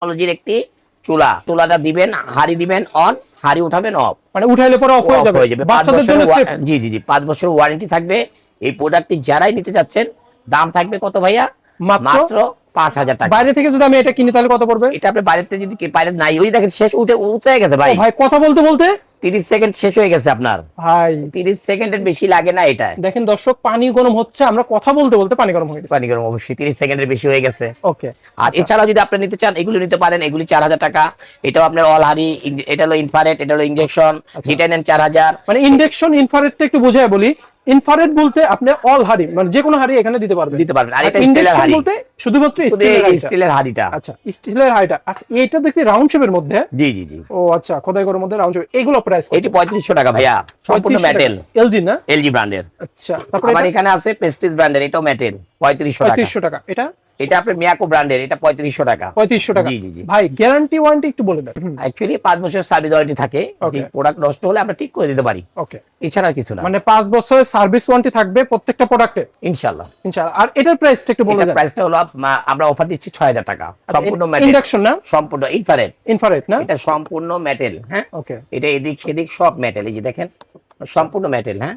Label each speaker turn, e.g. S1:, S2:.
S1: টেকনোলজির একটি চুলাটা দিবেন, হাড়ি দিবেন অন, হাড়ি উঠাবেন অফ,
S2: মানে উঠাইলে পরে অফ হয়ে যাবে। বাচ্চাদের জন্য সেফ।
S1: জি জি জি 5 বছরের ওয়ারেন্টি থাকবে। এই প্রোডাক্টটি যারাই নিতে যাচ্ছেন, দাম থাকবে কত ভাইয়া? মাত্র 5000 টাকা।
S2: বাইরে থেকে যদি আমি এটা কিনি তাহলে কত পড়বে?
S1: এটা আপনি বাইরেতে যদি বাইরে নাই, ওই দেখেন শেষ উঠে গেছে ভাই।
S2: ভাই কথা বলতে বলতে
S1: 30 সেকেন্ড শেষ হয়ে গেছে আপনার
S2: ভাই।
S1: 30 সেকেন্ডের বেশি লাগে না এটা।
S2: দেখেন দর্শক, পানি গরম হচ্ছে, আমরা কথা বলতে বলতে পানি গরম হয়ে গেছে।
S1: পানি গরম অবশ্যই 30 সেকেন্ডের বেশি হয়ে গেছে।
S2: ওকে।
S1: আর এছাড়াও যদি আপনি নিতে চান, এগুলো নিতে পারেন। এগুলি 4000 টাকা। এটাও আপনার অল হাড়ি, এটা হলো ইনফ্রারেড, এটা হলো ইনজেকশন। যেটা নেন 4000।
S2: মানে ইনজেকশন ইনফ্রারেডটা একটু বোঝায় বলি। ইনফ্রারেড বলতে আপনি অল হাড়ি, মানে যে কোনো হাড়ি এখানে দিতে পারবেন।
S1: আর এটা স্টিলের হাড়ি
S2: বলতে শুধুমাত্র
S1: স্টিলের হাড়িটা।
S2: আচ্ছা, স্টিলের হাড়িটা। আচ্ছা, এটা দেখতে রাউন্ড শেপের মধ্যে।
S1: জি জি জি।
S2: ও আচ্ছা, খোদাই করার মধ্যে রাউন্ড শেপ। এগুলো প্রাইস কত?
S1: এটি 3500 টাকা ভাইয়া, সম্পূর্ণ মেটাল।
S2: এলজি না?
S1: এলজি ব্র্যান্ডের।
S2: আচ্ছা, তারপরে
S1: আমার এখানে আছে প্রেস্টিজ ব্র্যান্ডের, এটাও মেটাল, 3500
S2: টাকা।
S1: এটা আপনার মিয়াকো ব্র্যান্ডের, এটা 3500 টাকা।
S2: 3500 টাকা।
S1: জি জি জি।
S2: ভাই গ্যারান্টি ওয়ারেন্টি একটু বলে দেন।
S1: অ্যাকচুয়ালি 5 বছর সার্ভিস ওয়ারেন্টি থাকে। এই প্রোডাক্ট নষ্ট হলে আমরা ঠিক করে দিতে পারি।
S2: ওকে।
S1: এছাড়া কিছু না।
S2: মানে 5 বছরের সার্ভিস ওয়ারেন্টি থাকবে প্রত্যেকটা প্রোডাক্টে
S1: ইনশাআল্লাহ।
S2: আর এটার প্রাইসটা একটু বলে দেন।
S1: এটার প্রাইসটা হলো আমরা অফার দিচ্ছি 6000 টাকা। সম্পূর্ণ মেটাল।
S2: ইন্ডাকশন না?
S1: সম্পূর্ণ
S2: ইনফ্রারেড না?
S1: এটা সম্পূর্ণ মেটাল। হ্যাঁ,
S2: ওকে।
S1: এটা এদিক সেদিক সব মেটাল। এই যে দেখেন, সম্পূর্ণ মেটাল। হ্যাঁ,